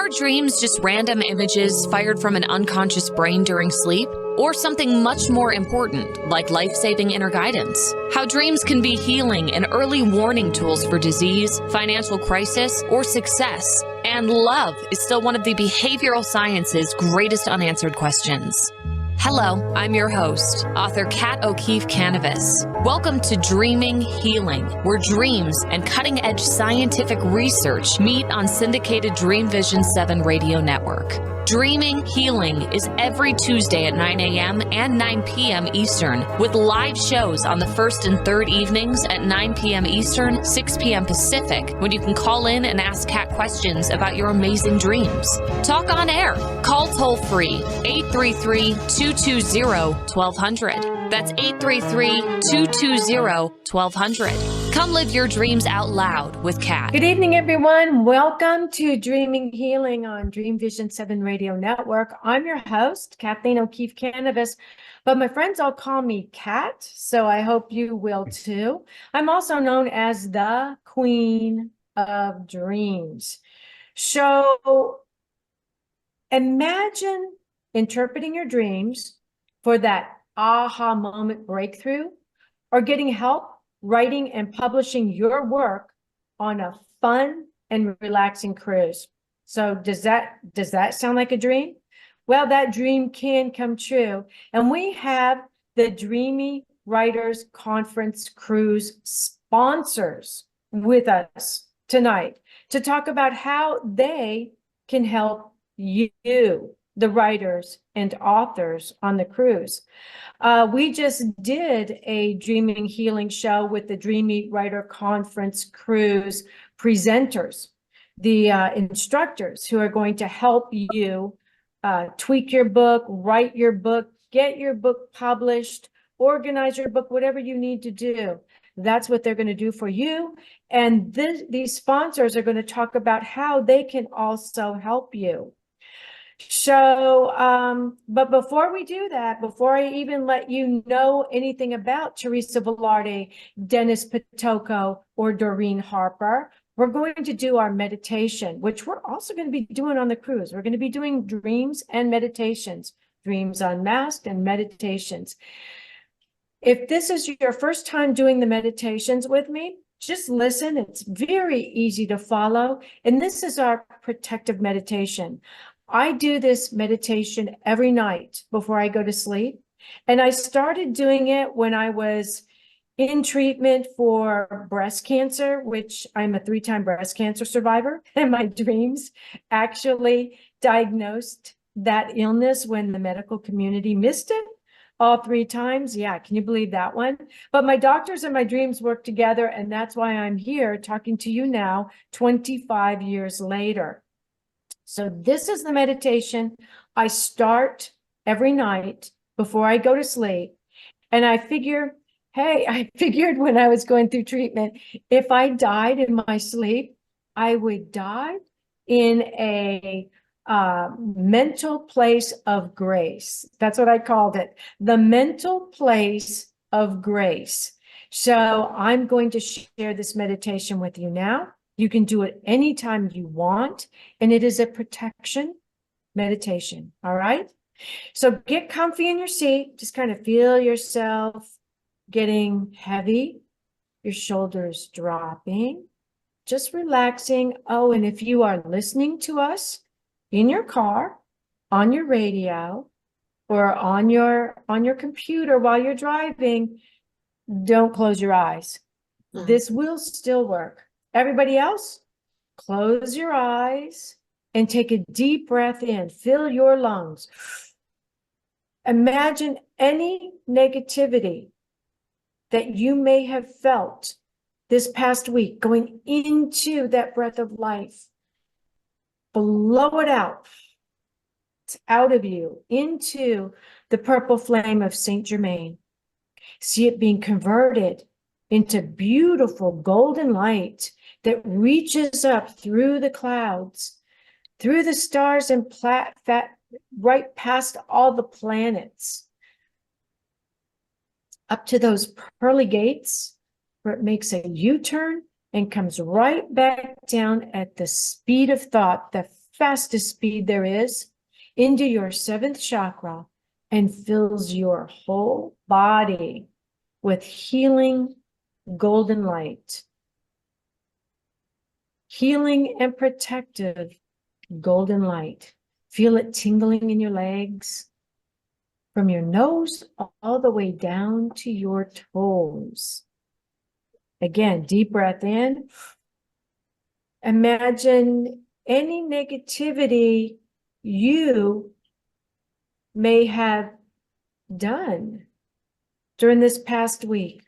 Are dreams just random images fired from an unconscious brain during sleep? Or something much more important, like life-saving inner guidance? How dreams can be healing and early warning tools for disease, financial crisis, or success. And love is still one of the behavioral science's greatest unanswered questions. Hello, I'm your host, author Kat O'Keefe Kanavos. Welcome to Dreaming Healing, where dreams and cutting-edge scientific research meet on syndicated Dreamvisions 7 radio network. Dreaming Healing is every Tuesday at 9 a.m. and 9 p.m. Eastern, with live shows on the first and third evenings at 9 p.m. Eastern, 6 p.m. Pacific, when you can call in and ask Kat questions about your amazing dreams. Talk on air. Call toll-free 833-220-1200. That's 833-220-1200. Come live your dreams out loud with Kat. Good evening, everyone. Welcome to Dreaming Healing on Dreamvisions 7 Radio Network. I'm your host, Kathleen O'Keefe Kanavos, but my friends all call me Kat, so I hope you will too. I'm also known as the Queen of Dreams. So imagine interpreting your dreams for that aha moment breakthrough, or getting help writing and publishing your work on a fun and relaxing cruise. So does that sound like a dream? Well, that dream can come true. And we have the Dreamy Writers Conference Cruise sponsors with us tonight to talk about how they can help you, the writers and authors on the cruise. We just did a Dreaming Healing show with the Dreamy Writer Conference Cruise presenters, the instructors who are going to help you tweak your book, write your book, get your book published, organize your book, whatever you need to do. That's what they're going to do for you. And these sponsors are going to talk about how they can also help you. So, but before we do that, before I even let you know anything about Teresa Velarde, Dennis Pitoko, or Doreen Harper, we're going to do our meditation, which we're also going to be doing on the cruise. We're going to be doing dreams and meditations, dreams unmasked and meditations. If this is your first time doing the meditations with me, just listen. It's very easy to follow. And this is our protective meditation. I do this meditation every night before I go to sleep. And I started doing it when I was in treatment for breast cancer, which I'm a 3-time breast cancer survivor. And my dreams actually diagnosed that illness when the medical community missed it all 3 times. Yeah, can you believe that one? But my doctors and my dreams work together. And that's why I'm here talking to you now, 25 years later. So this is the meditation I start every night before I go to sleep. And I figured when I was going through treatment, if I died in my sleep, I would die in a mental place of grace. That's what I called it, the mental place of grace. So I'm going to share this meditation with you now. You can do it anytime you want, and it is a protection meditation, all right? So get comfy in your seat. Just kind of feel yourself getting heavy, your shoulders dropping, just relaxing. Oh, and if you are listening to us in your car, on your radio, or on your computer while you're driving, don't close your eyes. This will still work. Everybody else, close your eyes and take a deep breath in. Fill your lungs. Imagine any negativity that you may have felt this past week going into that breath of life. Blow it out. It's out of you into the purple flame of Saint Germain. See it being converted into beautiful golden light that reaches up through the clouds, through the stars and right past all the planets, up to those pearly gates where it makes a U-turn and comes right back down at the speed of thought, the fastest speed there is into your seventh chakra and fills your whole body with healing golden light. Healing and protective golden light. Feel it tingling in your legs from your nose all the way down to your toes. Again, deep breath in. Imagine any negativity you may have done during this past week,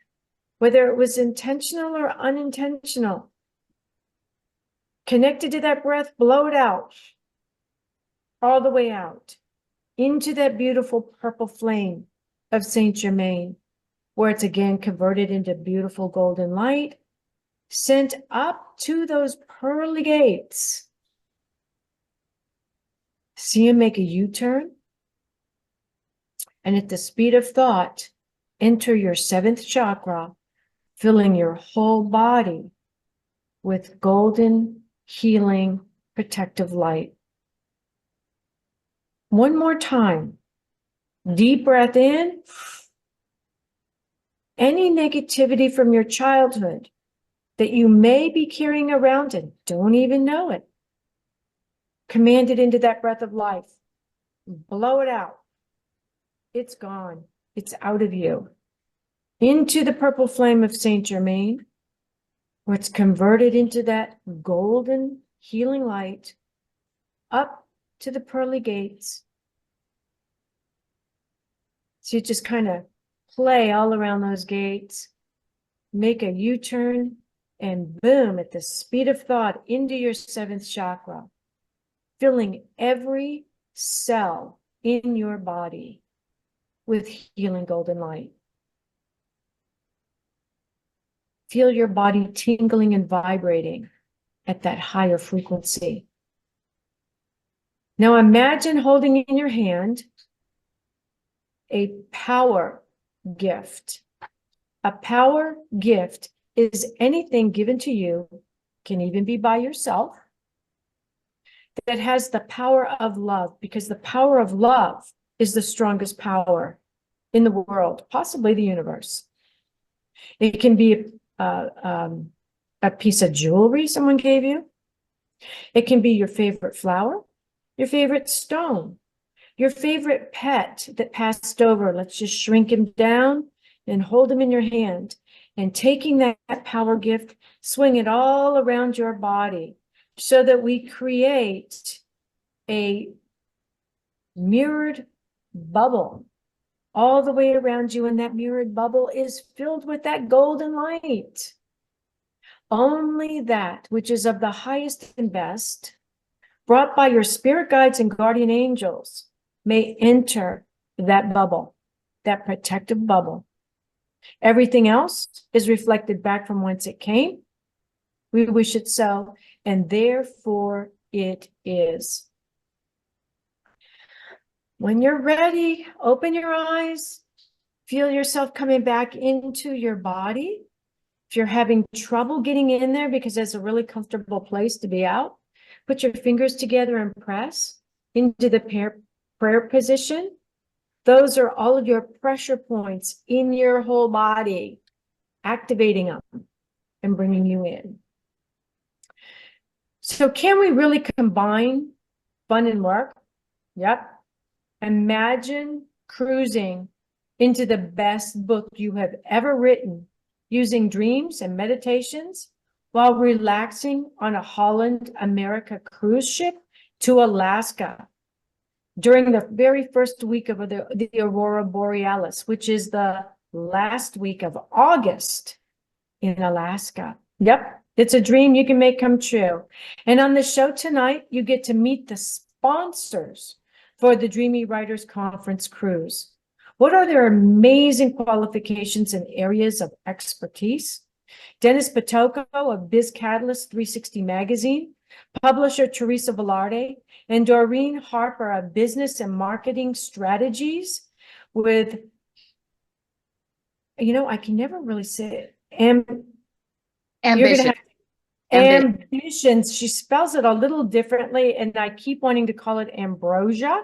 whether it was intentional or unintentional. Connected to that breath, blow it out, all the way out, into that beautiful purple flame of Saint Germain, where it's again converted into beautiful golden light, sent up to those pearly gates. See him make a U-turn, and at the speed of thought, enter your seventh chakra, filling your whole body with golden, healing, protective light. One more time. Deep breath in. Any negativity from your childhood that you may be carrying around and don't even know it, command it into that breath of life. Blow it out. It's gone. It's out of you. Into the purple flame of Saint Germain, where it's converted into that golden healing light, up to the pearly gates. So you just kind of play all around those gates, make a U-turn, and boom, at the speed of thought, into your seventh chakra, filling every cell in your body with healing golden light. Feel your body tingling and vibrating at that higher frequency. Now imagine holding in your hand a power gift. A power gift is anything given to you, can even be by yourself, that has the power of love, because the power of love is the strongest power in the world, possibly the universe. It can be a piece of jewelry someone gave you. It can be your favorite flower, your favorite stone, your favorite pet that passed over. Let's just shrink him down and hold him in your hand. And taking that power gift, swing it all around your body so that we create a mirrored bubble all the way around you. And that mirrored bubble is filled with that golden light. Only that which is of the highest and best, brought by your spirit guides and guardian angels, may enter that bubble, that protective bubble. Everything else is reflected back from whence it came. We wish it so, and therefore it is. When you're ready, open your eyes, feel yourself coming back into your body. If you're having trouble getting in there because it's a really comfortable place to be out, put your fingers together and press into the prayer position. Those are all of your pressure points in your whole body, activating them and bringing you in. So can we really combine fun and work? Yep. Imagine cruising into the best book you have ever written, using dreams and meditations while relaxing on a Holland America cruise ship to Alaska during the very first week of the Aurora Borealis, which is the last week of August in Alaska. Yep, it's a dream you can make come true. And on the show tonight, you get to meet the sponsors for the Dreamy Writers Conference cruise. What are their amazing qualifications and areas of expertise? Dennis Patoco of Biz Catalyst 360 Magazine, publisher Teresa Velarde, and Doreen Harper of Business and Marketing Strategies with, I can never really say it. Ambition. Ambitions, she spells it a little differently, and I keep wanting to call it ambrosia,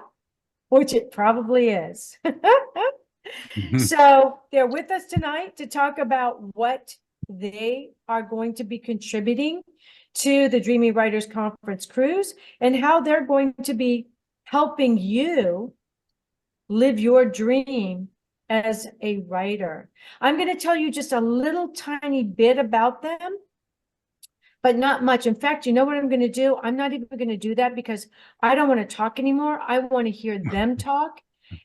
which it probably is. So they're with us tonight to talk about what they are going to be contributing to the Dreamy Writers Conference cruise and how they're going to be helping you live your dream as a writer. I'm going to tell you just a little tiny bit about them, but not much. In fact, you know what I'm going to do? I'm not even going to do that because I don't want to talk anymore. I want to hear them talk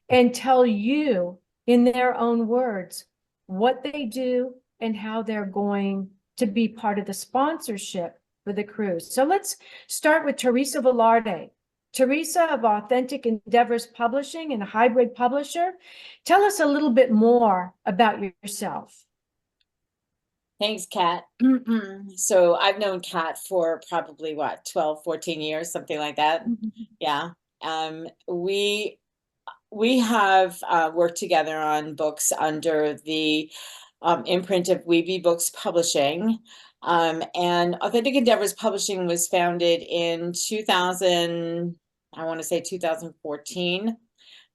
and tell you in their own words what they do and how they're going to be part of the sponsorship for the cruise. So let's start with Teresa Velarde. Teresa of Authentic Endeavors Publishing and a hybrid publisher. Tell us a little bit more about yourself. Thanks, Kat. So I've known Kat for probably 12, 14 years, something like that. Yeah. We have worked together on books under the imprint of Weeby Books Publishing. And Authentic Endeavors Publishing was founded in 2000, I want to say 2014,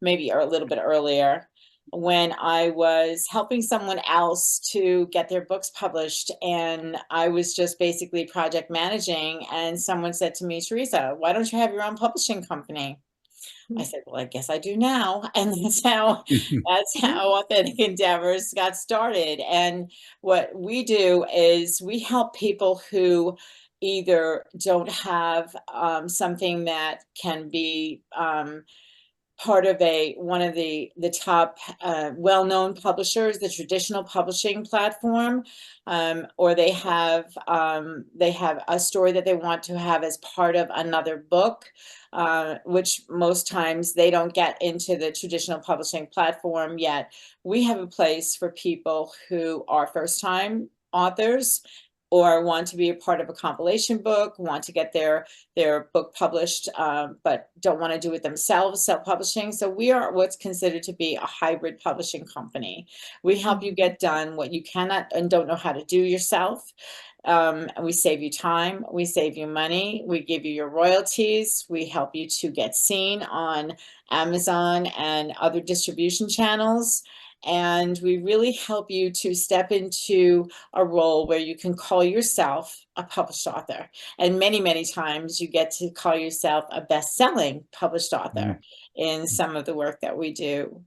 maybe or a little bit earlier, when I was helping someone else to get their books published. And I was just basically project managing. And someone said to me, Teresa, why don't you have your own publishing company? I said, well, I guess I do now. And that's how Authentic Endeavors got started. And what we do is we help people who either don't have something that can be part of one of the top well-known publishers, the traditional publishing platform, or they have a story that they want to have as part of another book, which most times they don't get into the traditional publishing platform yet. We have a place for people who are first-time authors or want to be a part of a compilation book, want to get their book published, but don't want to do it themselves, self-publishing. So we are what's considered to be a hybrid publishing company. We help you get done what you cannot and don't know how to do yourself. And we save you time, we save you money, we give you your royalties, we help you to get seen on Amazon and other distribution channels. And we really help you to step into a role where you can call yourself a published author. And many, many times you get to call yourself a best-selling published author in some of the work that we do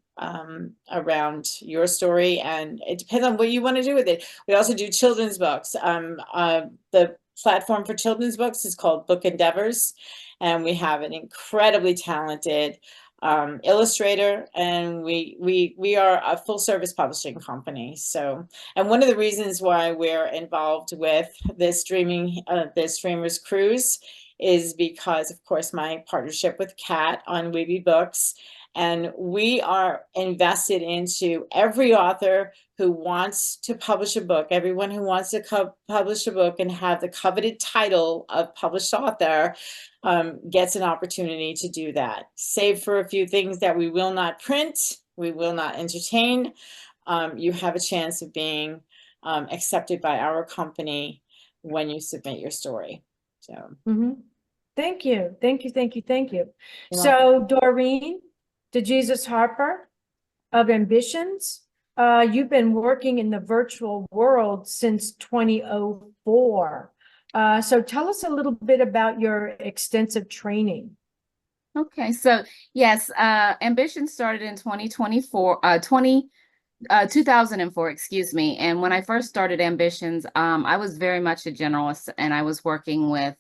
around your story. And it depends on what you want to do with it. We also do children's books. The platform for children's books is called Book Endeavors. And we have an incredibly talented illustrator, and we are a full service publishing company. So, and one of the reasons why we're involved with this Dreamers Cruise is because, of course, my partnership with Kat on Weeby Books, and we are invested into every author who wants to publish a book, everyone who wants to publish a book and have the coveted title of published author gets an opportunity to do that. Save for a few things that we will not print, we will not entertain. You have a chance of being accepted by our company when you submit your story. So Thank you. Thank you. Thank you. Thank you. So Doreen DeJesus Harper of Ambitions, you've been working in the virtual world since 2004. So tell us a little bit about your extensive training. Okay, so yes, Ambition started in 2004, excuse me. And when I first started Ambitions, I was very much a generalist, and I was working with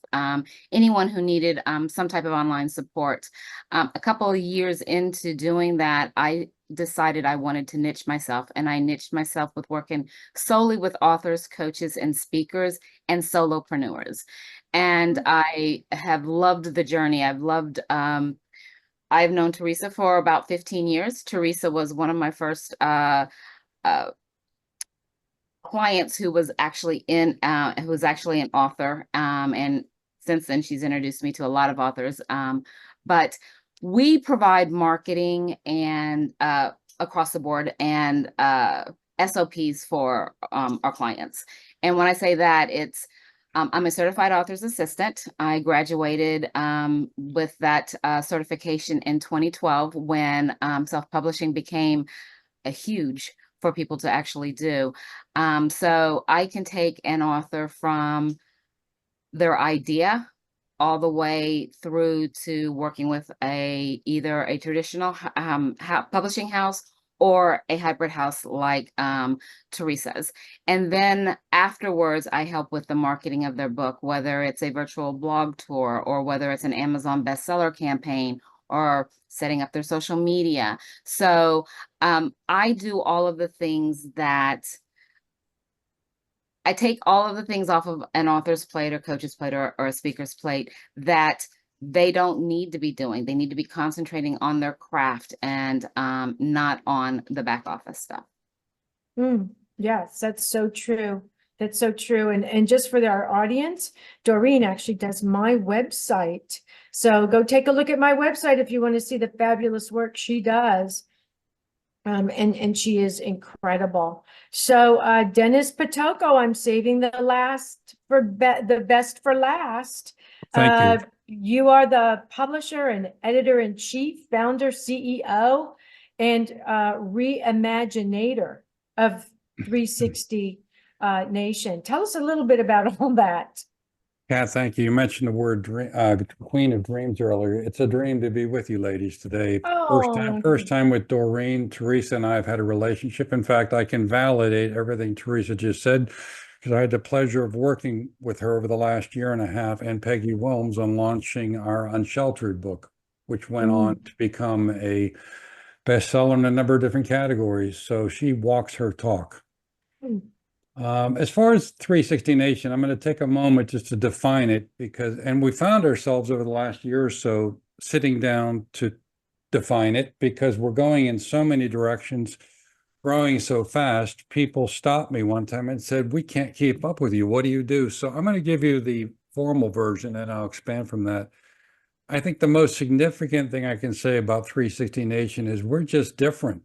anyone who needed some type of online support. A couple of years into doing that, I decided I wanted to niche myself, and I niched myself with working solely with authors, coaches, and speakers and solopreneurs. And I have loved the journey. I've known Teresa for about 15 years. Teresa was one of my first clients who was actually an author. And since then, she's introduced me to a lot of authors. But we provide marketing and across the board and SOPs for our clients. And when I say that, it's I'm a certified author's assistant. I graduated with that certification in 2012 when self-publishing became a huge for people to actually do. So I can take an author from their idea all the way through to working with either a traditional publishing house or a hybrid house like Teresa's. And then afterwards, I help with the marketing of their book, whether it's a virtual blog tour or whether it's an Amazon bestseller campaign or setting up their social media. So I do all of the things that I take all of the things off of an author's plate or coach's plate or a speaker's plate that they don't need to be doing. They need to be concentrating on their craft and not on the back office stuff. Yes, that's so true. That's so true. And just for our audience, Doreen actually does my website. So go take a look at my website if you want to see the fabulous work she does. And she is incredible. So Dennis Potoko, I'm saving the best for last. Thank you. You are the publisher and editor-in-chief, founder, CEO, and reimaginator of 360 Nation. Tell us a little bit about all that. Kath, thank you. You mentioned the word Queen of Dreams earlier. It's a dream to be with you ladies today. Oh. First time with Doreen. Teresa and I have had a relationship. In fact, I can validate everything Teresa just said because I had the pleasure of working with her over the last year and a half and Peggy Wilms on launching our Unsheltered book, which went on to become a bestseller in a number of different categories. So she walks her talk. As far as 360 Nation, I'm going to take a moment just to define it and we found ourselves over the last year or so sitting down to define it because we're going in so many directions, growing so fast. People stopped me one time and said, we can't keep up with you. What do you do? So I'm going to give you the formal version and I'll expand from that. I think the most significant thing I can say about 360 Nation is we're just different.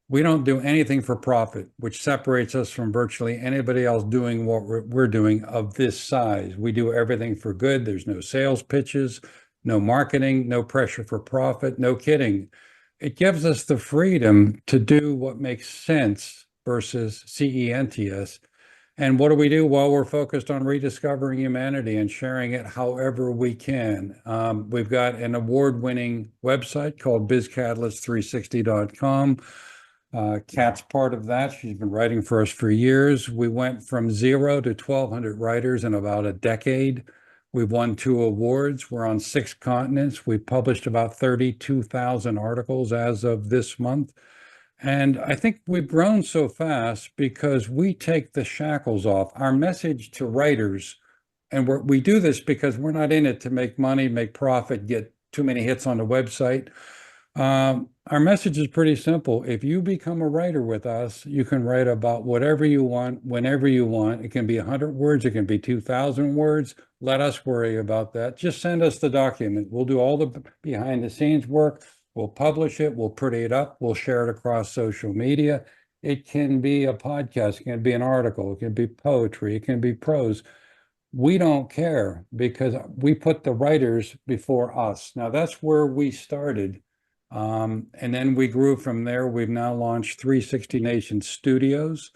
We don't do anything for profit, which separates us from virtually anybody else doing what we're doing of this size. We do everything for good. There's no sales pitches, no marketing, no pressure for profit, no kidding. It gives us the freedom to do what makes sense versus CENTS. And what do we do? Well, we're focused on rediscovering humanity and sharing it however we can. We've got an award-winning website called bizcatalyst360.com. Kat's part of that. She's been writing for us for years. We went from 0 to 1,200 writers in about a decade. We've won 2 awards. We're on 6 continents. We published about 32,000 articles as of this month. And I think we've grown so fast because we take the shackles off. Our message to writers, and we do this because we're not in it to make money, make profit, get too many hits on the website. Our message is pretty simple. If you become a writer with us, you can write about whatever you want, whenever you want. It can be 100 words, it can be 2,000 words. Let us worry about that. Just send us the document. We'll do all the behind the scenes work. We'll publish it, we'll pretty it up, we'll share it across social media. It can be a podcast, it can be an article, it can be poetry, it can be prose. We don't care because we put the writers before us. Now that's where we started. And then we grew from there. We've now launched 360 Nation Studios,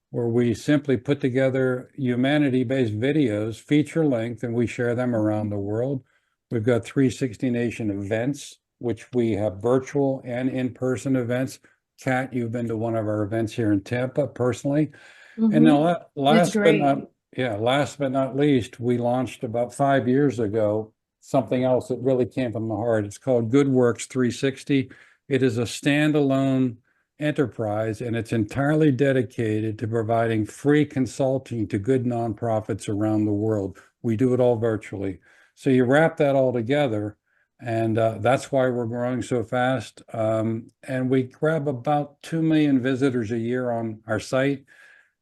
where we simply put together humanity-based videos, feature length, and we share them around the world. We've got 360 Nation events, which we have virtual and in-person events. Kat, you've been to one of our events here in Tampa personally. And then last but not least, we launched about 5 years ago something else that really came from the heart. It's called Good Works 360. It is a standalone enterprise, and it's entirely dedicated to providing free consulting to good nonprofits around the world. We do it all virtually. So you wrap that all together, and that's why we're growing so fast. And we grab about 2 million visitors a year on our site.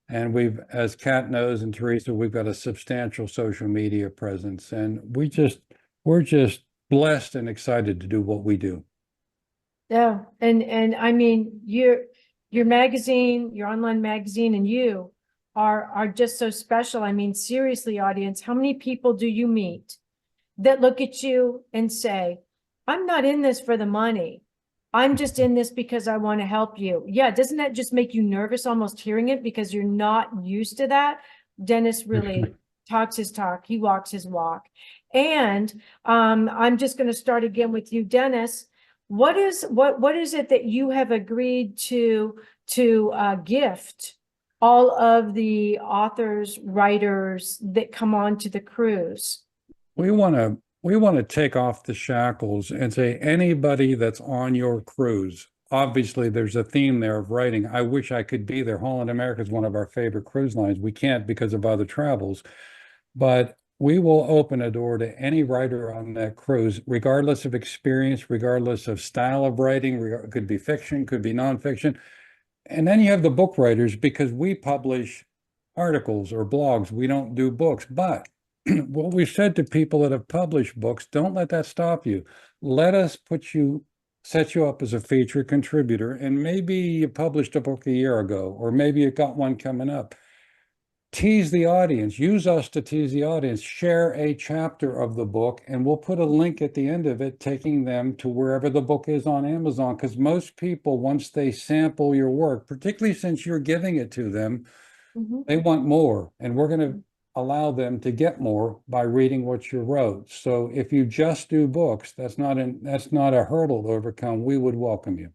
And we've, as Kat knows and Teresa, we've got a substantial social media presence, and we're just blessed and excited to do what we do. Yeah, and I mean, your magazine, your online magazine, and you are just so special. I mean, seriously, audience, how many people do you meet that look at you and say, I'm not in this for the money. I'm just in this because I want to help you. Yeah, doesn't that just make you nervous almost hearing it because you're not used to that? Dennis really talks his talk. He walks his walk. And I'm just going to start again with you, Dennis. What is it that you have agreed to gift all of the authors, writers that come on to the cruise? We want to take off the shackles and say anybody that's on your cruise. Obviously, there's a theme there of writing. I wish I could be there. Holland America is one of our favorite cruise lines. We can't because of other travels, but we will open a door to any writer on that cruise, regardless of experience, regardless of style of writing. It could be fiction, could be nonfiction. And then you have the book writers, because we publish articles or blogs. We don't do books, but what we said to people that have published books, don't let that stop you. Let us set you up as a featured contributor. And maybe you published a book a year ago, or maybe you got one coming up. Tease the audience, use us to tease the audience, share a chapter of the book, and we'll put a link at the end of it, taking them to wherever the book is on Amazon. Because most people, once they sample your work, particularly since you're giving it to them, they want more. And we're going to allow them to get more by reading what you wrote. So if you just do books, that's not a hurdle to overcome. We would welcome you.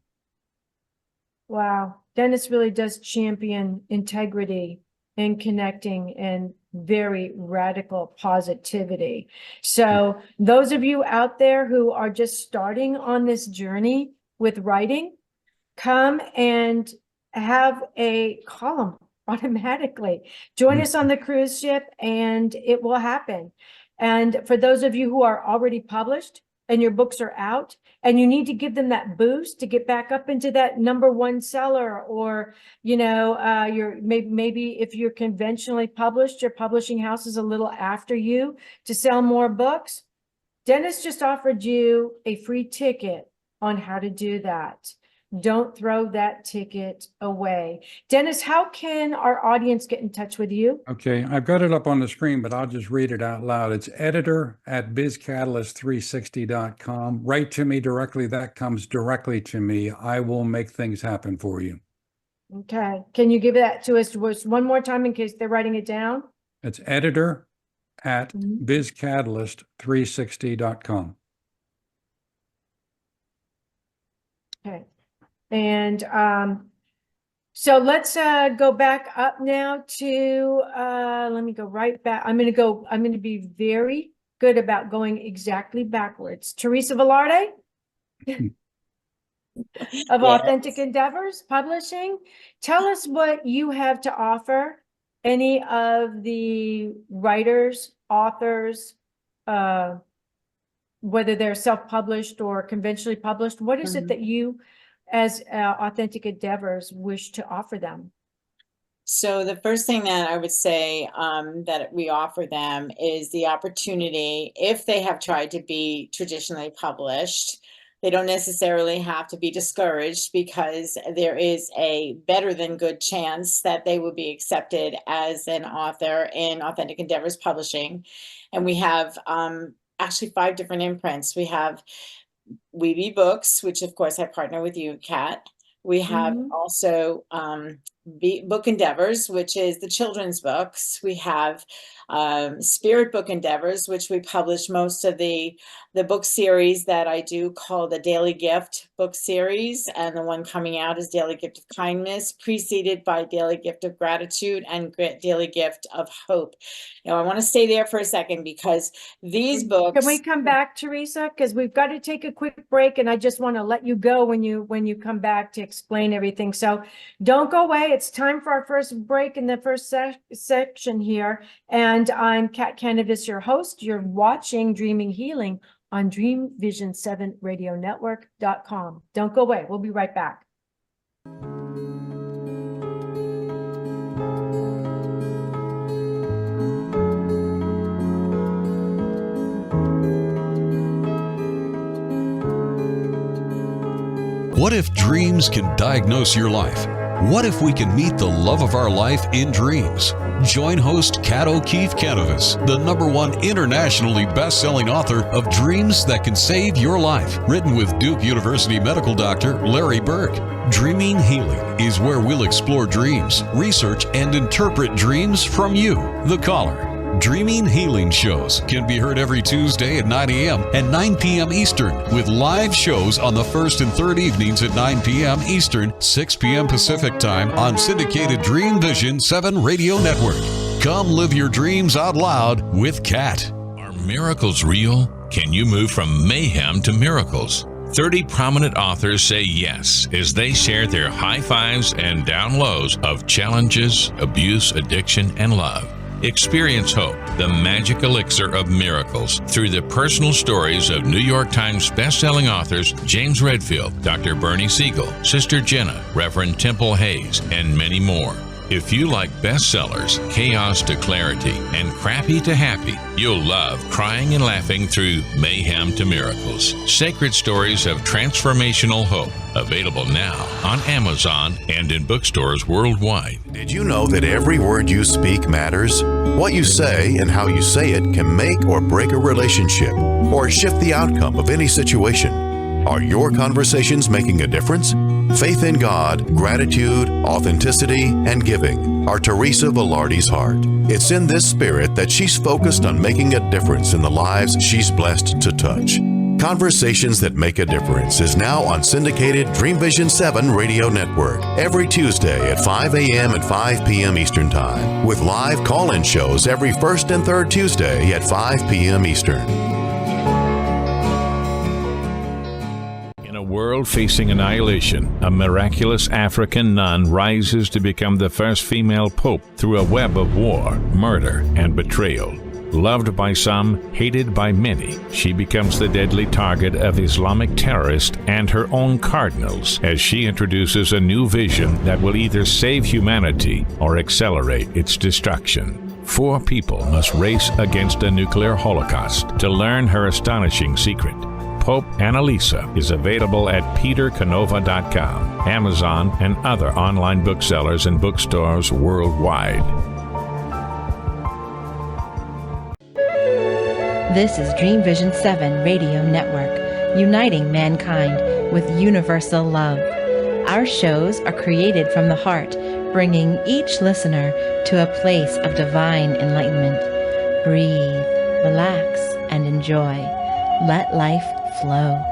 Wow. Dennis really does champion integrity and connecting and very radical positivity. So those of you out there who are just starting on this journey with writing, come and have a column automatically. Join us on the cruise ship and it will happen. And for those of you who are already published and your books are out and you need to give them that boost to get back up into that #1 seller, or, you know, you're maybe if you're conventionally published, your publishing house is a little after you to sell more books. Dennis just offered you a free ticket on how to do that. Don't throw that ticket away. Dennis, how can our audience get in touch with you? Okay, I've got it up on the screen, but I'll just read it out loud. It's editor@bizcatalyst360.com. Write to me directly. That comes directly to me. I will make things happen for you. Okay. Can you give that to us one more time in case they're writing it down? It's editor@bizcatalyst360.com. Okay. And so let's go back up now to let me go right back. I'm going to be very good about going exactly backwards. Teresa Velarde of Authentic Endeavors Publishing. Tell us what you have to offer any of the writers, authors, whether they're self-published or conventionally published. What is it that you as Authentic Endeavors wish to offer them? So the first thing that I would say that we offer them is the opportunity, if they have tried to be traditionally published, they don't necessarily have to be discouraged, because there is a better than good chance that they will be accepted as an author in Authentic Endeavors Publishing. And we have actually 5 different imprints. We have Weeby Books, which of course I partner with you, Kat. We have also Book Endeavors, which is the children's books. We have Spirit Book Endeavors, which we publish most of the book series that I do, called the Daily Gift book series. And the one coming out is Daily Gift of Kindness, preceded by Daily Gift of Gratitude and Daily Gift of Hope. Now, I want to stay there for a second, because these books— Can we come back, Teresa? Because we've got to take a quick break, and I just want to let you go when you come back to explain everything. So don't go away. It's time for our first break in the first section here. And I'm Kat Kanavos, your host. You're watching Dreaming Healing on Dreamvisions7radionetwork.com. Don't go away. We'll be right back. What if dreams can diagnose your life? What if we can meet the love of our life in dreams? Join host Kat O'Keefe Kanavos, the #1 internationally best-selling author of Dreams That Can Save Your Life, written with Duke University medical doctor Larry Burke. Dreaming Healing is where we'll explore dreams, research, and interpret dreams from you, the caller. Dreaming Healing shows can be heard every Tuesday at 9 a.m. and 9 p.m. Eastern, with live shows on the first and third evenings at 9 p.m. Eastern, 6 p.m. Pacific Time on syndicated Dreamvisions 7 Radio Network. Come live your dreams out loud with Kat. Are miracles real? Can you move from mayhem to miracles? 30 prominent authors say yes as they share their high fives and down lows of challenges, abuse, addiction, and love. Experience hope, the magic elixir of miracles, through the personal stories of New York Times bestselling authors James Redfield, Dr. Bernie Siegel, Sister Jenna, Reverend Temple Hayes, and many more. If you like bestsellers, chaos to clarity, and crappy to happy, you'll love crying and laughing through mayhem to miracles. Sacred stories of transformational hope. Available now on Amazon and in bookstores worldwide. Did you know that every word you speak matters? What you say and how you say it can make or break a relationship or shift the outcome of any situation. Are your conversations making a difference? Faith in God, gratitude, authenticity, and giving are Teresa Velarde's heart. It's in this spirit that she's focused on making a difference in the lives she's blessed to touch. Conversations That Make a Difference is now on syndicated Dreamvisions 7 Radio Network every Tuesday at 5 a.m. and 5 p.m. Eastern Time, with live call-in shows every first and third Tuesday at 5 p.m. Eastern. In a world facing annihilation, a miraculous African nun rises to become the first female pope through a web of war, murder, and betrayal. Loved by some, hated by many, she becomes the deadly target of Islamic terrorists and her own cardinals as she introduces a new vision that will either save humanity or accelerate its destruction. 4 people must race against a nuclear holocaust to learn her astonishing secret. Pope Annalisa is available at petercanova.com, Amazon, and other online booksellers and bookstores worldwide. This is Dreamvisions 7 Radio Network, uniting mankind with universal love. Our shows are created from the heart, bringing each listener to a place of divine enlightenment. Breathe, relax, and enjoy. Let life flow.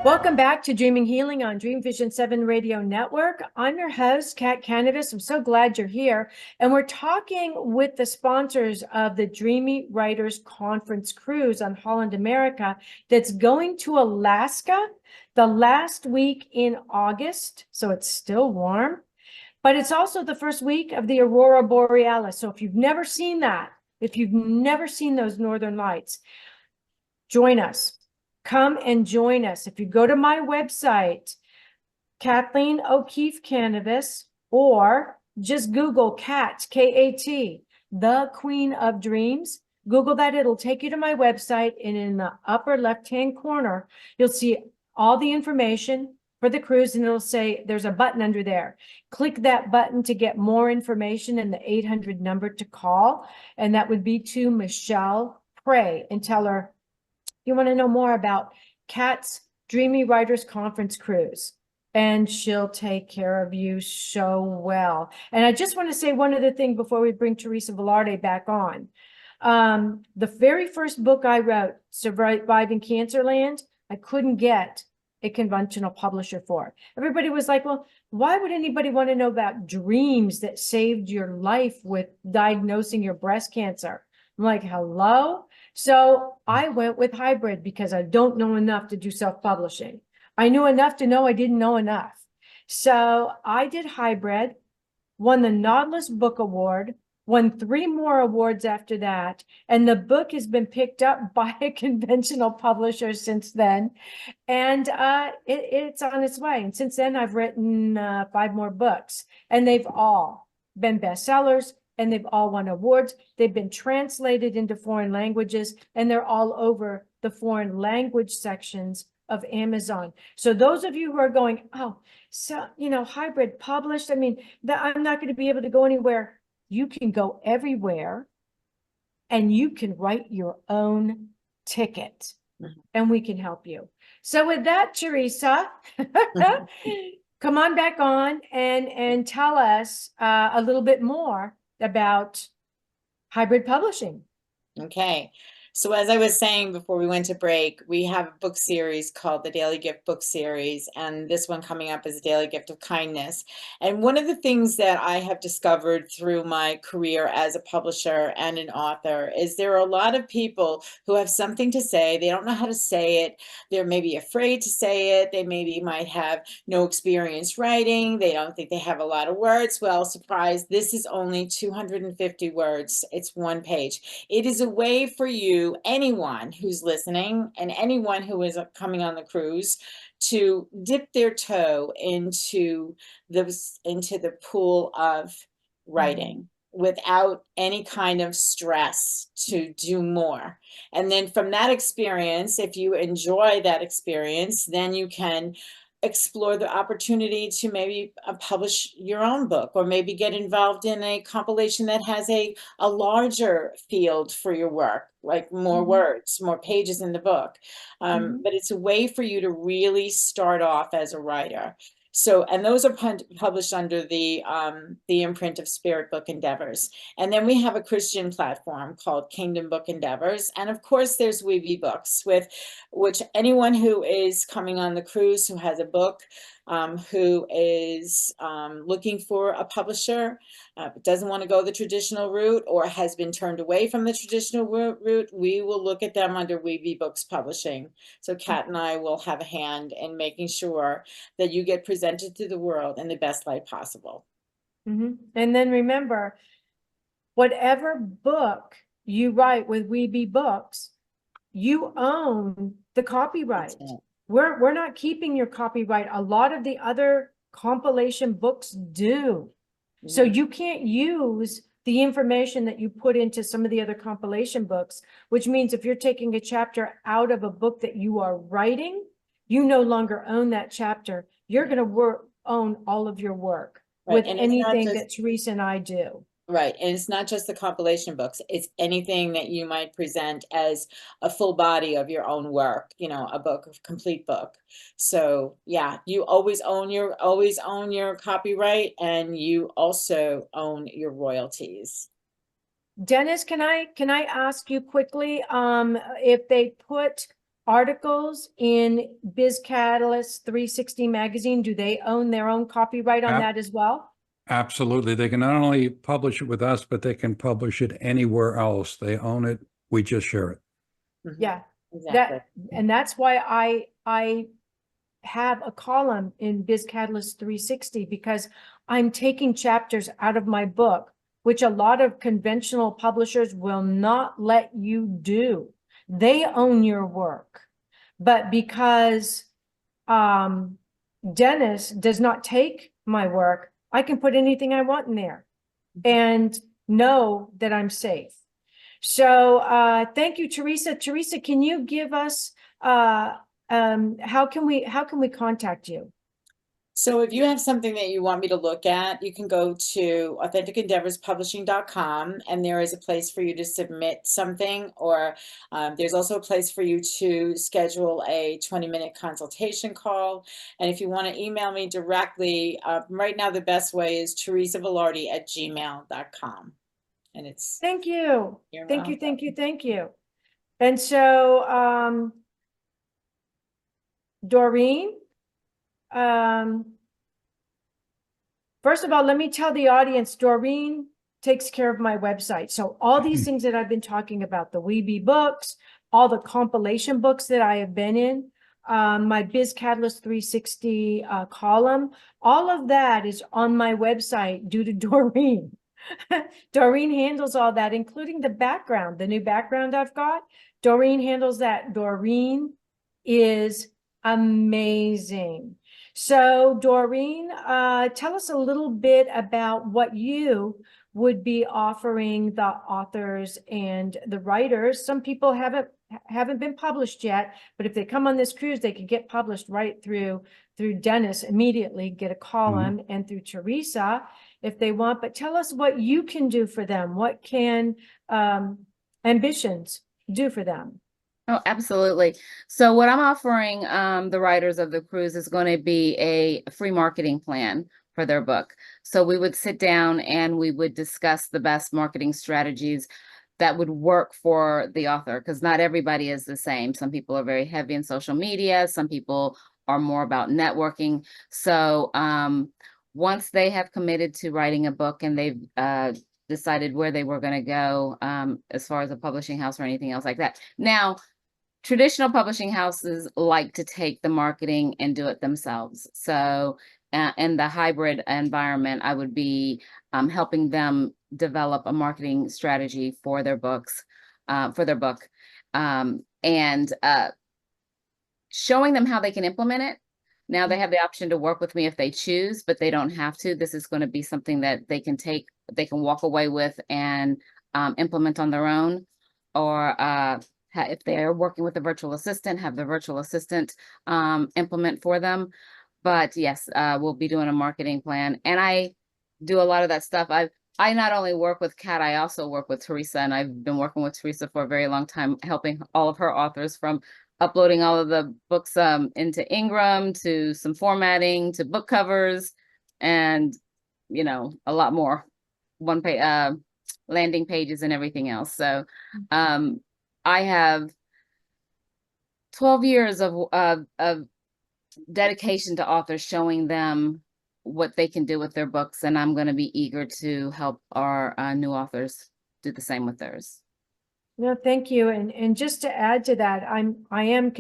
Welcome back to Dreaming Healing on Dreamvision 7 Radio Network. I'm your host, Kat Kanavos. I'm so glad you're here. And we're talking with the sponsors of the Dreamy Writers Conference Cruise on Holland America that's going to Alaska the last week in August. So it's still warm, but it's also the first week of the Aurora Borealis. So if you've never seen that, if you've never seen those northern lights, join us. Come and join us. If you go to my website, Kathleen O'Keefe Kanavos, or just Google Kat, K-A-T, the Queen of Dreams. Google that. It'll take you to my website. And in the upper left-hand corner, you'll see all the information for the cruise. And it'll say there's a button under there. Click that button to get more information and the 800 number to call. And that would be to Michelle Prey, and tell her, you want to know more about Kat's Dreamy Writers Conference Cruise, and she'll take care of you so well. And I just want to say one other thing before we bring Teresa Velarde back on. The very first book I wrote, Surviving Cancerland, I couldn't get a conventional publisher for. Everybody was like, well, why would anybody want to know about dreams that saved your life with diagnosing your breast cancer? I'm like, hello? So I went with hybrid because I don't know enough to do self-publishing. I knew enough to know I didn't know enough. So I did hybrid, won the Nautilus Book Award, won 3 more awards after that. And the book has been picked up by a conventional publisher since then. And it's on its way. And since then, I've written 5 more books, and they've all been bestsellers. And they've all won awards. They've been translated into foreign languages, and they're all over the foreign language sections of Amazon. So those of you who are going, oh, so, hybrid published, I mean, that I'm not going to be able to go anywhere. You can go everywhere and you can write your own ticket and we can help you. So with that, Teresa, come on back on and tell us a little bit more about hybrid publishing. Okay. So as I was saying before we went to break, we have a book series called the Daily Gift Book Series, and this one coming up is a Daily Gift of Kindness. And one of the things that I have discovered through my career as a publisher and an author is there are a lot of people who have something to say. They don't know how to say it. They're maybe afraid to say it. They maybe might have no experience writing. They don't think they have a lot of words. Well, surprise, this is only 250 words. It's one page. It is a way for you, anyone who's listening and anyone who is coming on the cruise, to dip their toe into the pool of writing without any kind of stress to do more. And then from that experience, if you enjoy that experience, then you can explore the opportunity to maybe publish your own book, or maybe get involved in a compilation that has a larger field for your work, like more words, more pages in the book. But it's a way for you to really start off as a writer. So, and those are published under the imprint of Spirit Book Endeavors. And then we have a Christian platform called Kingdom Book Endeavors. And of course, there's Weeby Books, with which anyone who is coming on the cruise, who has a book, who is looking for a publisher, doesn't want to go the traditional route, or has been turned away from the traditional route, we will look at them under Weeby Books Publishing. So Kat and I will have a hand in making sure that you get presented to the world in the best light possible. And then remember, whatever book you write with Weeby Books, you own the copyright. We're not keeping your copyright. A lot of the other compilation books do. So you can't use the information that you put into some of the other compilation books, which means if you're taking a chapter out of a book that you are writing, you no longer own that chapter. You're going to own all of your work with anything that Teresa and I do. Right. And it's not just the compilation books. It's anything that you might present as a full body of your own work, a book, a complete book. So yeah, you always own your copyright, and you also own your royalties. Dennis, can I ask you quickly, if they put articles in Biz Catalyst 360 magazine, do they own their own copyright on that as well? Absolutely. They can not only publish it with us, but they can publish it anywhere else. They own it. We just share it. Yeah, exactly. And that's why I have a column in Biz Catalyst 360, because I'm taking chapters out of my book, which a lot of conventional publishers will not let you do. They own your work. But because Dennis does not take my work, I can put anything I want in there and know that I'm safe. So thank you, Teresa. Teresa, can you give us how can we contact you? So if you have something that you want me to look at, you can go to AuthenticEndeavorsPublishing.com, and there is a place for you to submit something, or there's also a place for you to schedule a 20-minute consultation call. And if you want to email me directly, right now the best way is teresavelarde@gmail.com. And it's thank you. Thank you, thank you, thank you. And so Doreen, first of all, let me tell the audience, Doreen takes care of my website. So all these things that I've been talking about, the Weeby Books, all the compilation books that I have been in, my Biz Catalyst 360 column, all of that is on my website due to Doreen. Doreen handles all that, including the background, the new background I've got. Doreen handles that. Doreen is amazing. So Doreen, tell us a little bit about what you would be offering the authors and the writers. Some people haven't haven't been published yet, but if they come on this cruise, they could get published right through Dennis immediately, get a column, and through Teresa if they want. But tell us what you can do for them. What can Ambitions do for them? Oh, absolutely. So what I'm offering the writers of the cruise is going to be a free marketing plan for their book. So we would sit down and we would discuss the best marketing strategies that would work for the author, because not everybody is the same. Some people are very heavy in social media. Some people are more about networking. So once they have committed to writing a book and they've decided where they were going to go as far as a publishing house or anything else like that. Now, traditional publishing houses like to take the marketing and do it themselves. So in the hybrid environment, I would be helping them develop a marketing strategy for their books, for their book, and showing them how they can implement it. Now they have the option to work with me if they choose, but they don't have to. This is going to be something that they can take, they can walk away with and implement on their own, or if they're working with a virtual assistant, have the virtual assistant implement for them. But yes, we'll be doing a marketing plan, and I do a lot of that stuff. I not only work with Kat, I also work with Teresa, and I've been working with Teresa for a very long time, helping all of her authors from uploading all of the books into Ingram, to some formatting, to book covers, and you know, a lot more, one page landing pages and everything else. So I have 12 years of dedication to authors, showing them what they can do with their books, and I'm going to be eager to help our new authors do the same with theirs. No, thank you. And just to add to that, I am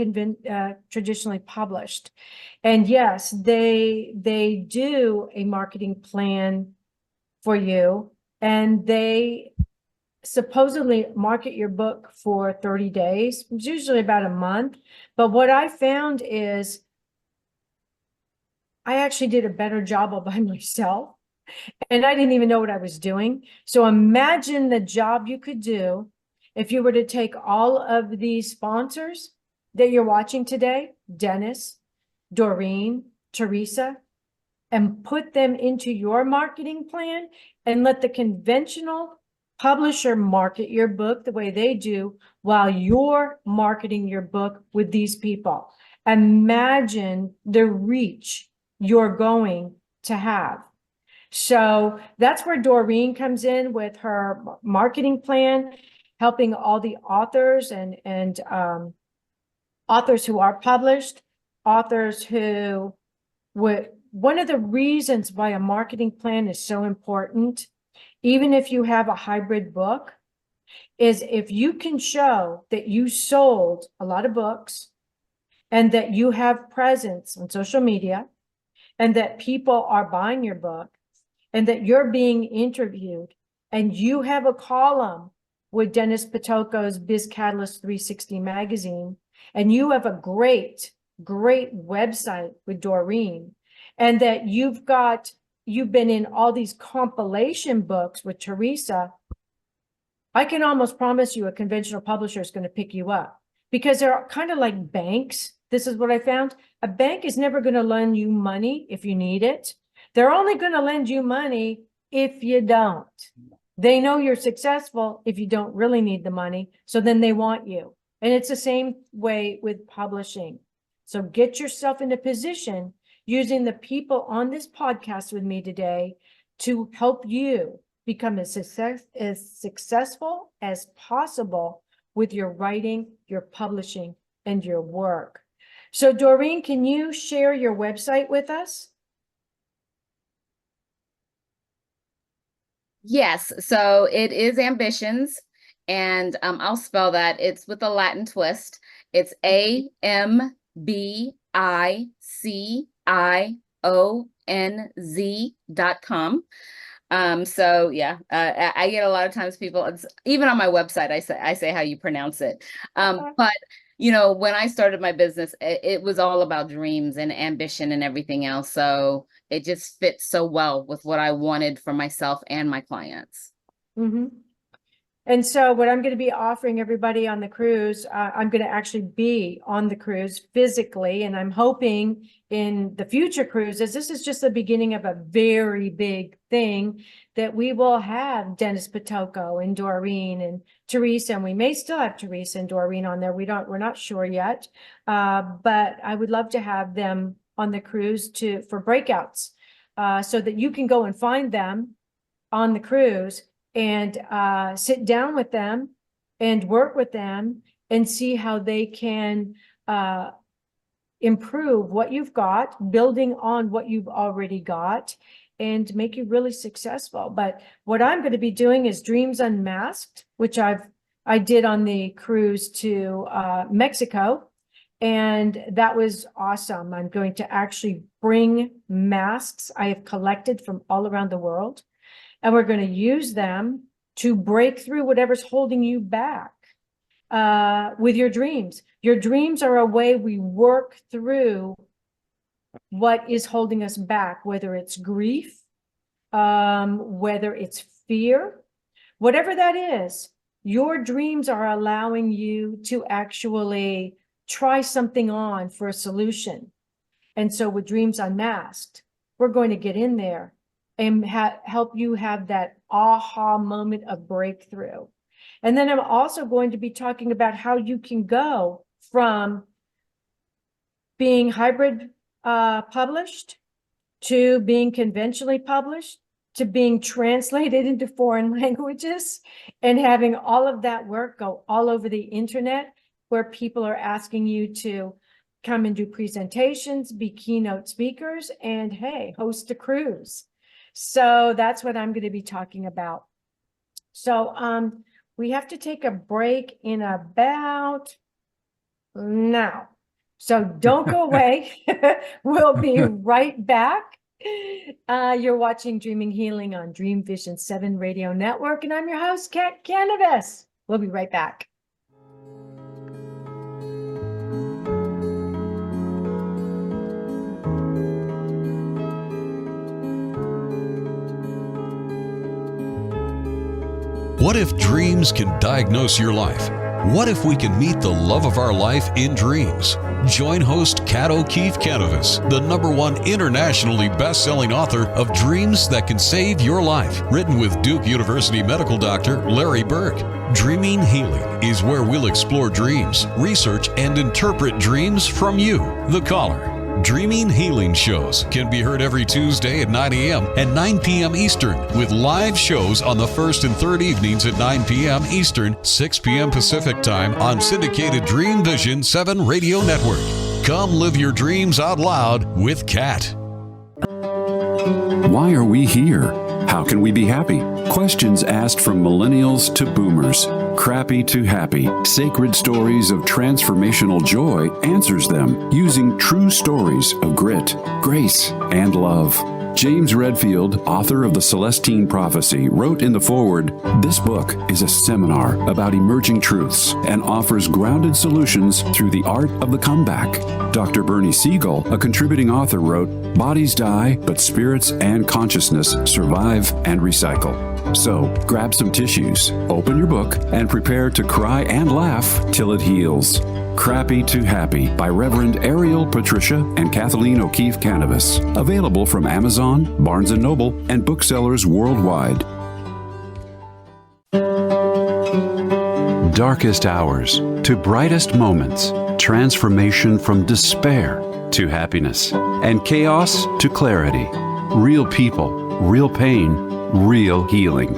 traditionally published, and yes, they do a marketing plan for you, and they supposedly market your book for 30 days. It's usually about a month. But what I found is I actually did a better job all by myself, and I didn't even know what I was doing. So imagine the job you could do if you were to take all of these sponsors that you're watching today, Dennis, Doreen, Teresa, and put them into your marketing plan and let the conventional publisher market your book the way they do while you're marketing your book with these people. Imagine the reach you're going to have. So that's where Doreen comes in with her marketing plan, helping all the authors and authors who are published, authors who would. One of the reasons why a marketing plan is so important, even if you have a hybrid book, is if you can show that you sold a lot of books and that you have presence on social media and that people are buying your book and that you're being interviewed and you have a column with Dennis Patoko's Biz Catalyst 360 magazine, and you have a great website with Doreen, and that you've been in all these compilation books with Teresa, I can almost promise you a conventional publisher is going to pick you up, because they're kind of like banks. This is what I found. A bank is never going to lend you money if you need it. They're only going to lend you money if you don't. They know you're successful if you don't really need the money, so then they want you. And it's the same way with publishing. So get yourself in a position using the people on this podcast with me today to help you become as successful as possible with your writing, your publishing, and your work. So Doreen, can you share your website with us? Yes, so it is Ambitions, and I'll spell that. It's with a Latin twist. It's AMBICIONZ.com. So yeah, I get a lot of times people, even on my website, I say how you pronounce it. But you know, when I started my business, it was all about dreams and ambition and everything else. So it just fits so well with what I wanted for myself and my clients. Mm-hmm. And so what I'm going to be offering everybody on the cruise, I'm going to actually be on the cruise physically, and I'm hoping in the future cruises, this is just the beginning of a very big thing, that we will have Dennis Pitoko and Doreen and Teresa, and we may still have Teresa and Doreen on there. We're not sure yet, but I would love to have them on the cruise for breakouts, so that you can go and find them on the cruise and sit down with them and work with them and see how they can improve what you've got, building on what you've already got, and make you really successful. But what I'm going to be doing is Dreams Unmasked, which I did on the cruise to Mexico, and that was awesome. I'm going to actually bring masks I have collected from all around the world, and we're going to use them to break through whatever's holding you back with your dreams. Your dreams are a way we work through what is holding us back, whether it's grief, whether it's fear, whatever that is. Your dreams are allowing you to actually try something on for a solution. And so with Dreams Unmasked, we're going to get in there and help you have that aha moment of breakthrough. And then I'm also going to be talking about how you can go from being hybrid published to being conventionally published to being translated into foreign languages, and having all of that work go all over the internet, where people are asking you to come and do presentations, be keynote speakers, and hey, host a cruise. So that's what I'm going to be talking about. So we have to take a break in about now. So don't go away. We'll be right back. You're watching Dreaming Healing on Dreamvisions 7 Radio Network, and I'm your host, Kanavos. We'll be right back. What if dreams can diagnose your life? What if we can meet the love of our life in dreams? Join host Kat O'Keefe Kanavos, the #1 internationally best-selling author of Dreams That Can Save Your Life, written with Duke University medical doctor Larry Burke. Dreaming Healing is where we'll explore dreams, research, and interpret dreams from you, the caller. Dreaming Healing shows can be heard every Tuesday at 9 a.m. and 9 p.m. Eastern, with live shows on the first and third evenings at 9 p.m. Eastern, 6 p.m. Pacific Time on syndicated Dreamvisions 7 Radio Network. Come live your dreams out loud with Kat. Why are we here? How can we be happy? Questions asked from millennials to boomers. Crappy to Happy, Sacred Stories of Transformational Joy answers them using true stories of grit, grace, and love. James Redfield, author of The Celestine Prophecy, wrote in the foreword, "This book is a seminar about emerging truths and offers grounded solutions through the art of the comeback." Dr. Bernie Siegel, a contributing author, wrote, "Bodies die, but spirits and consciousness survive and recycle." So, grab some tissues, open your book, and prepare to cry and laugh till it heals. Crappy to Happy by Reverend Ariel Patricia and Kathleen O'Keefe Kanavos. Available from Amazon, Barnes & Noble, and booksellers worldwide. Darkest hours to brightest moments. Transformation from despair to happiness. And chaos to clarity. Real people, real pain, real healing.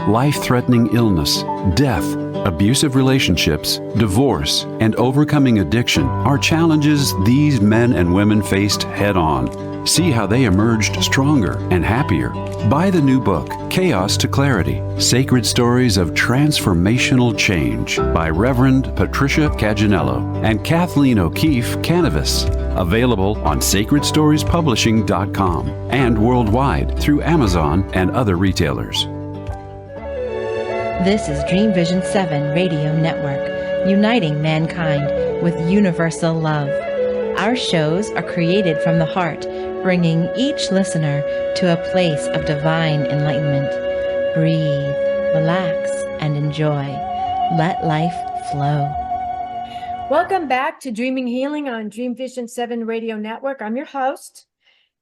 Life-threatening illness, death, abusive relationships, divorce, and overcoming addiction are challenges these men and women faced head-on. See how they emerged stronger and happier. Buy the new book, Chaos to Clarity, Sacred Stories of Transformational Change by Reverend Patricia Caginello and Kathleen O'Keefe Kanavos. Available on sacredstoriespublishing.com and worldwide through Amazon and other retailers. This is Dreamvisions 7 Radio Network, uniting mankind with universal love. Our shows are created from the heart, bringing each listener to a place of divine enlightenment. Breathe. relax, and enjoy. Let life flow. Welcome back to Dreaming Healing on Dreamvisions 7 Radio Network. I'm your host,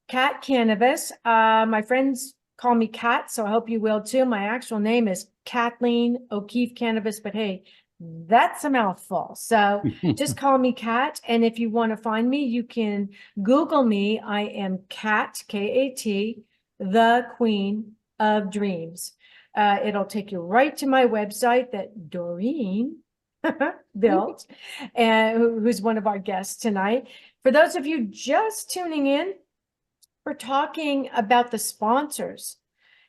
Kat Kanavos. My friends call me Kat, so I hope you will too. My actual name is Kathleen O'Keefe Kanavos, but hey, that's a mouthful. So just call me Kat. And if you want to find me, you can Google me. I am Kat, K-A-T, the Queen of Dreams. It'll take you right to my website that Doreen built, and who's one of our guests tonight. For those of you just tuning in, we're talking about the sponsors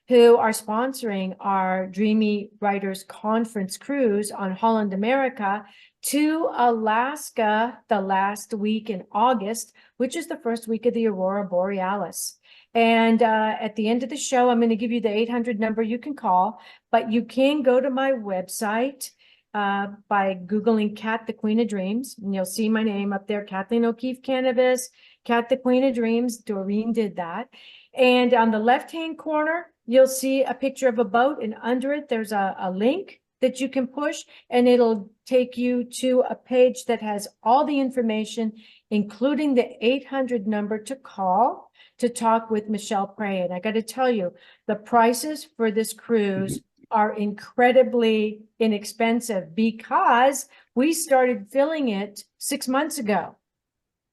who are sponsoring our Dreamy Writers Conference cruise on Holland America to Alaska the last week in August, which is the first week of the Aurora Borealis. And at the end of the show, I'm going to give you the 800 number you can call, but you can go to my website by Googling Kat, the Queen of Dreams, and you'll see my name up there, Kathleen O'Keefe Kanavos, Kat, the Queen of Dreams. Doreen did that. And on the left-hand corner, you'll see a picture of a boat, and under it, there's a link that you can push, and it'll take you to a page that has all the information, including the 800 number to call to talk with Michelle Prey. And I got to tell you, the prices for this cruise are incredibly inexpensive because we started filling it 6 months ago.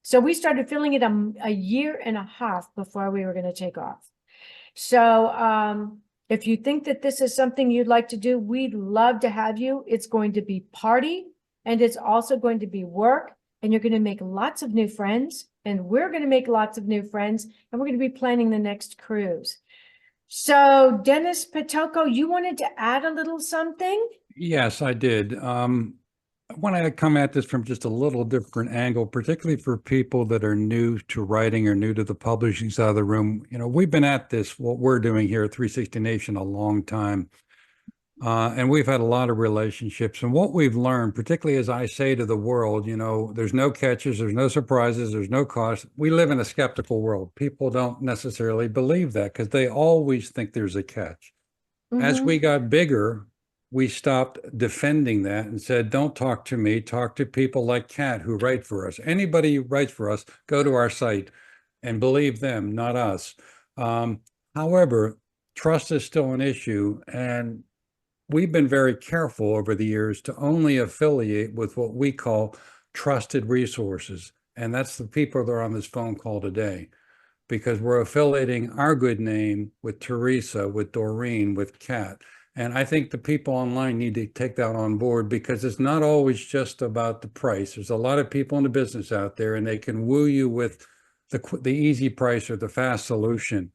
So we started filling it a year and a half before we were going to take off. So if you think that this is something you'd like to do, we'd love to have you. It's going to be party, and it's also going to be work, and you're going to make lots of new friends, and we're going to make lots of new friends, and we're going to be planning the next cruise. So Dennis Patoko, you wanted to add a little something? Yes, I did. I want to come at this from just a little different angle, particularly for people that are new to writing or new to the publishing side of the room. You know, we've been at this, what we're doing here at 360 Nation, a long time. And we've had a lot of relationships. And what we've learned, particularly as I say to the world, you know, there's no catches, there's no surprises, there's no cost. We live in a skeptical world. People don't necessarily believe that because they always think there's a catch. As we got bigger, we stopped defending that and said, don't talk to me, talk to people like Kat who write for us. Anybody who writes for us, go to our site and believe them, not us. However, trust is still an issue. And we've been very careful over the years to only affiliate with what we call trusted resources. And that's the people that are on this phone call today, because we're affiliating our good name with Teresa, with Doreen, with Kat. And I think the people online need to take that on board, because it's not always just about the price. There's a lot of people in the business out there, and they can woo you with the easy price or the fast solution.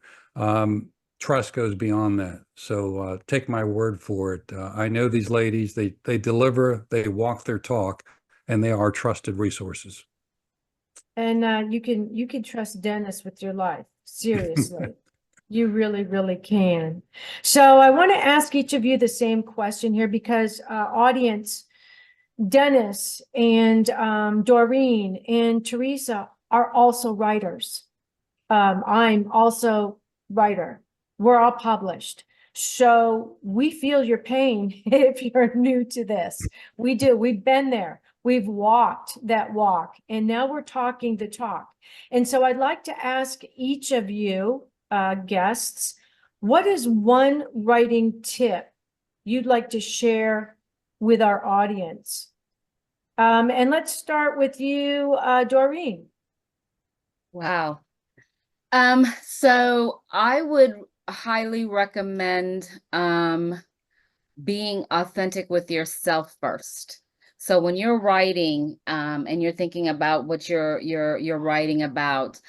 Trust goes beyond that. So take my word for it. I know these ladies, they deliver, they walk their talk, and they are trusted resources. And you can trust Dennis with your life. Seriously. You really, really can. So I want to ask each of you the same question here, because audience, Dennis and Doreen and Teresa are also writers. I'm also writer. We're all published. So we feel your pain if you're new to this. We do. We've been there. We've walked that walk, and now we're talking the talk. And so I'd like to ask each of you guests, what is one writing tip you'd like to share with our audience? And let's start with you, Doreen. Wow. So I would highly recommend being authentic with yourself first. So when you're writing and you're thinking about what you're writing about,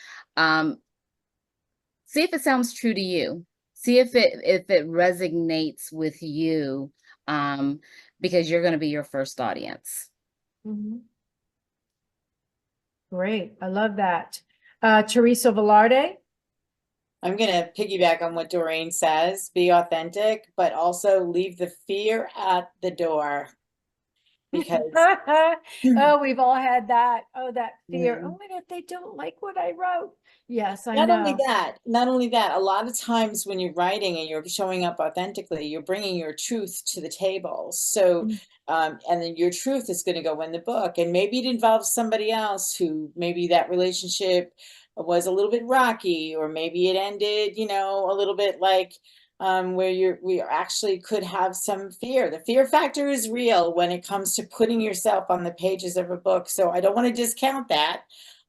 see if it sounds true to you. See if it resonates with you, because you're going to be your first audience. Great. I love that. Teresa Velarde. I'm going to piggyback on what Doreen says. Be authentic, but also leave the fear at the door. because Oh, we've all had that. Oh, that fear. Yeah. Oh my God, they don't like what I wrote. Yes, I not only know. that, not only that, a lot of times when you're writing and you're showing up authentically, you're bringing your truth to the table. So, Mm. and then your truth is going to go in the book, and maybe it involves somebody else who maybe that relationship was a little bit rocky, or maybe it ended, a little bit like where we actually could have some fear. The fear factor is real when it comes to putting yourself on the pages of a book. So I don't want to discount that.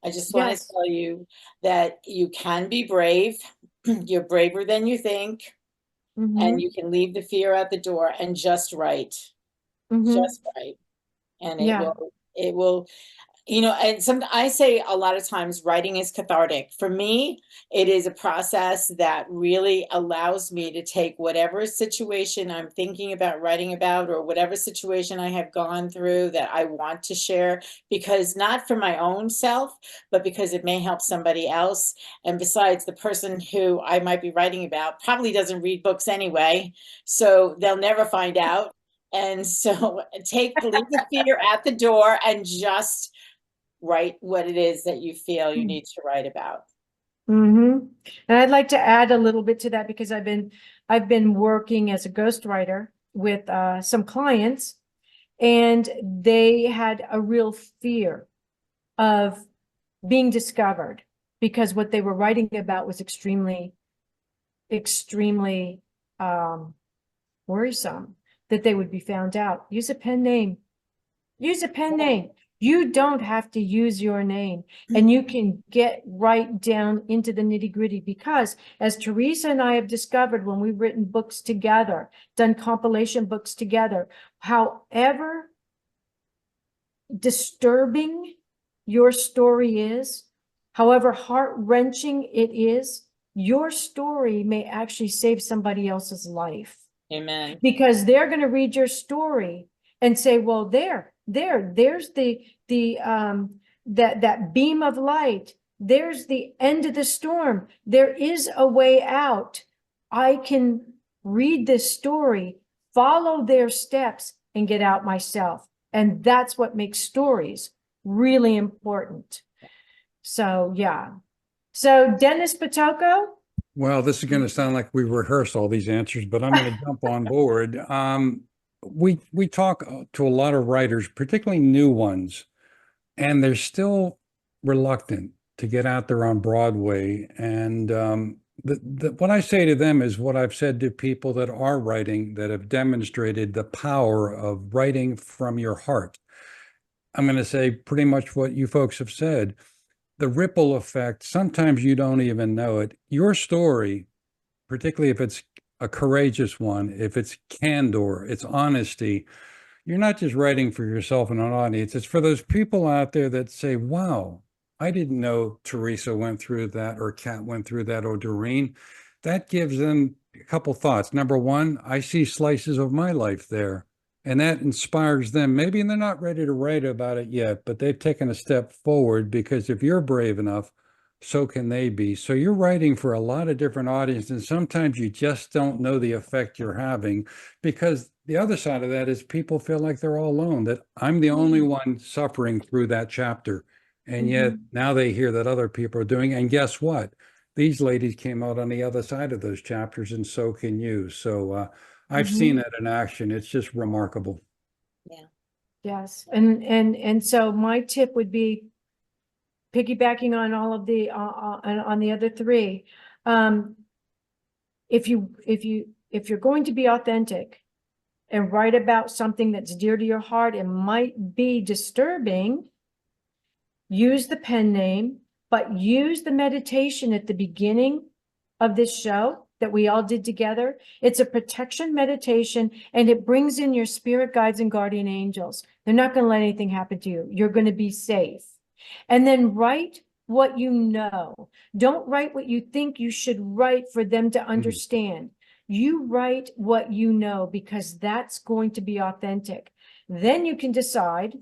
I just want to Yes. tell you that you can be brave. You're braver than you think, and Mhm, you can leave the fear at the door and just write, mhm. just write. And Yeah. it will, and I say a lot of times writing is cathartic. For me, it is a process that really allows me to take whatever situation I'm thinking about writing about, or whatever situation I have gone through that I want to share, because not for my own self, but because it may help somebody else. And besides, the person who I might be writing about probably doesn't read books anyway, so they'll never find out. And so leave the fear at the door and just write what it is that you feel you need to write about. Mm-hmm. And I'd like to add a little bit to that, because I've been working as a ghostwriter with some clients, and they had a real fear of being discovered, because what they were writing about was extremely, extremely worrisome, that they would be found out. Use a pen name. Use a pen name. You don't have to use your name, and you can get right down into the nitty gritty, because as Teresa and I have discovered when we've written books together, done compilation books together, however disturbing your story is, however heart-wrenching it is, your story may actually save somebody else's life. Amen. Because they're going to read your story and say, well, there's that beam of light. There's the end of the storm. There is a way out. I can read this story, follow their steps, and get out myself. And that's what makes stories really important. So, yeah. So, Dennis Patoko. Well, this is going to sound like we rehearse all these answers, but I'm going to jump on board. We talk to a lot of writers, particularly new ones, and they're still reluctant to get out there on Broadway. And what I say to them is what I've said to people that are writing, that have demonstrated the power of writing from your heart. I'm going to say pretty much what you folks have said. The ripple effect, sometimes you don't even know it. Your story, particularly if it's a courageous one, if it's candor, it's honesty, you're not just writing for yourself and an audience. It's for those people out there that say, wow, I didn't know Teresa went through that, or Kat went through that, or Doreen. That gives them a couple thoughts. Number one, I see slices of my life there. And that inspires them. Maybe they're not ready to write about it yet, but they've taken a step forward, because if you're brave enough, so can they be. So you're writing for a lot of different audiences, and sometimes you just don't know the effect you're having, because the other side of that is people feel like they're all alone, that I'm the only one suffering through that chapter. And yet now they hear that other people are doing, and guess what? These ladies came out on the other side of those chapters, and so can you. So I've seen that in action. It's just remarkable. Yeah. Yes. And so my tip would be, piggybacking on all of the on the other three, if you're going to be authentic and write about something that's dear to your heart and might be disturbing, use the pen name, but use the meditation at the beginning of this show that we all did together. It's a protection meditation, and it brings in your spirit guides and guardian angels. They're not going to let anything happen to you. You're going to be safe. And then write what you know. Don't write what you think you should write for them to understand. You write what you know, because that's going to be authentic. Then you can decide,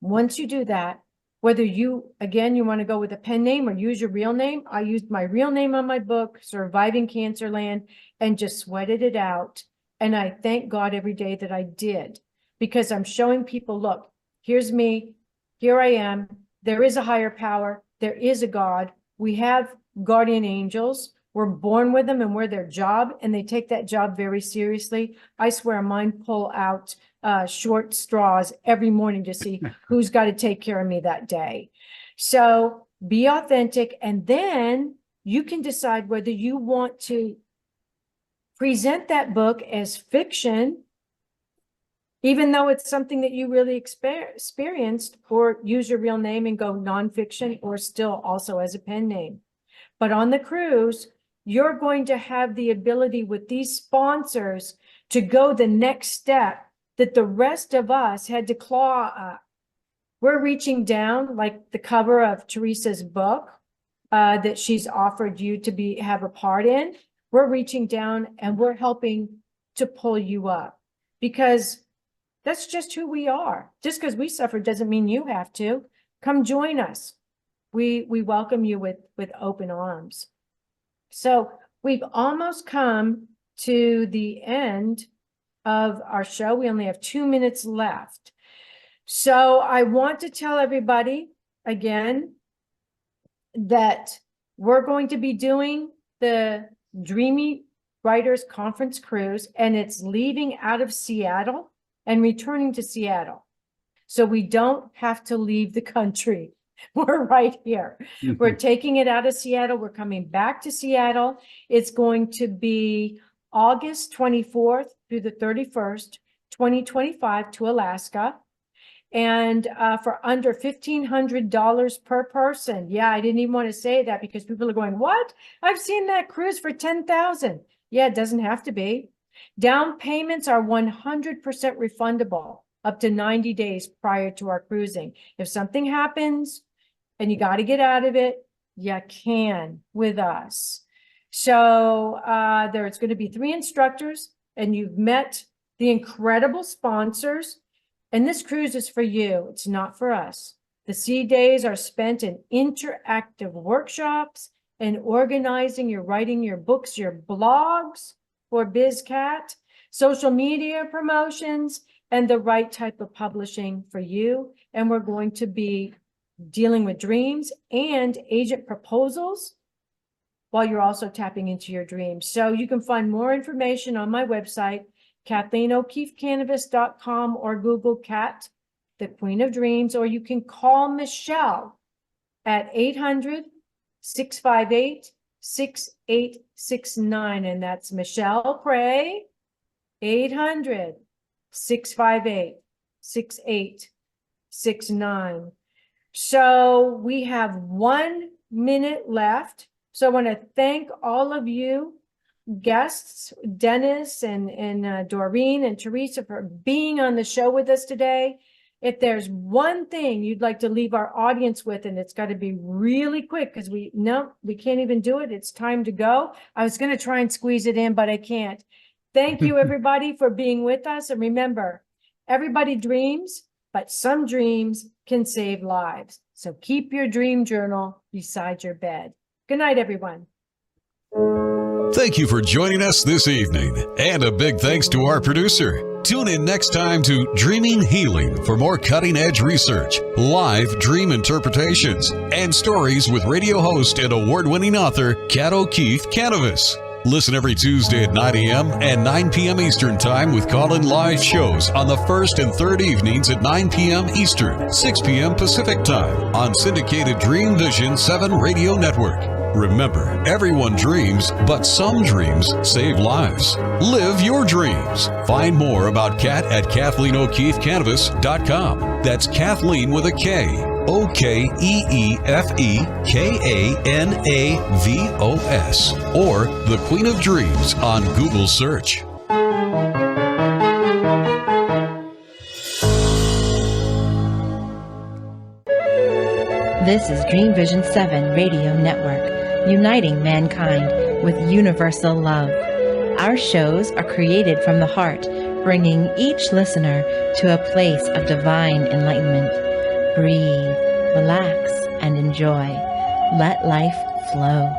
once you do that, whether you want to go with a pen name or use your real name. I used my real name on my book, Surviving Cancerland, and just sweated it out. And I thank God every day that I did, because I'm showing people, look, here's me, here I am. There is a higher power. There is a God. We have guardian angels. We're born with them and we're their job, and they take that job very seriously. I swear mine pull out short straws every morning to see who's got to take care of me that day. So be authentic, and then you can decide whether you want to present that book as fiction, even though it's something that you really experienced, or use your real name and go nonfiction, or still also as a pen name. But on the cruise, you're going to have the ability with these sponsors to go the next step that the rest of us had to claw up. We're reaching down, like the cover of Teresa's book that she's offered you to have a part in. We're reaching down and we're helping to pull you up, because that's just who we are. Just because we suffer doesn't mean you have to. Come join us. We welcome you with open arms. So we've almost come to the end of our show. We only have 2 minutes left. So I want to tell everybody again that we're going to be doing the Dreamy Writers Conference Cruise, and it's leaving out of Seattle and returning to Seattle. So we don't have to leave the country. We're right here. We're taking it out of Seattle. We're coming back to Seattle. It's going to be August 24th through the 31st, 2025 to Alaska. And for under $1,500 per person. Yeah, I didn't even want to say that because people are going, what? I've seen that cruise for $10,000. Yeah, it doesn't have to be. Down payments are 100% refundable up to 90 days prior to our cruising. If something happens and you got to get out of it, you can with us. So there's going to be 3 instructors, and you've met the incredible sponsors. And this cruise is for you. It's not for us. The sea days are spent in interactive workshops and organizing your writing, your books, your blogs for BizCat, social media promotions, and the right type of publishing for you. And we're going to be dealing with dreams and agent proposals while you're also tapping into your dreams. So you can find more information on my website, KathleenO'KeefeCanvas.com, or Google Kat, the Queen of Dreams, or you can call Michelle at 800-658-6869, and that's Michelle Prey, 800-658-6869. So we have 1 minute left. So I want to thank all of you guests, Dennis and Doreen and Teresa, for being on the show with us today. If there's one thing you'd like to leave our audience with, and it's got to be really quick because we can't even do it. It's time to go. I was going to try and squeeze it in, but I can't. Thank you, everybody, for being with us. And remember, everybody dreams, but some dreams can save lives. So keep your dream journal beside your bed. Good night, everyone. Thank you for joining us this evening, and a big thanks to our producer. Tune in next time to Dreaming Healing for more cutting-edge research, live dream interpretations, and stories with radio host and award-winning author Kat O'Keefe Kanavos. Listen every Tuesday at 9 a.m. and 9 p.m. Eastern Time with call-in live shows on the first and third evenings at 9 p.m. Eastern, 6 p.m. Pacific Time on syndicated Dreamvisions 7 Radio Network. Remember, everyone dreams, but some dreams save lives. Live your dreams. Find more about Kat at KathleenO'KeefeCanvas.com. That's Kathleen with a K. OKEEFEKANAVOS. Or The Queen of Dreams on Google search. This is Dreamvisions 7 Radio Network, uniting mankind with universal love. Our shows are created from the heart, bringing each listener to a place of divine enlightenment. Breathe, relax, and enjoy. Let life flow.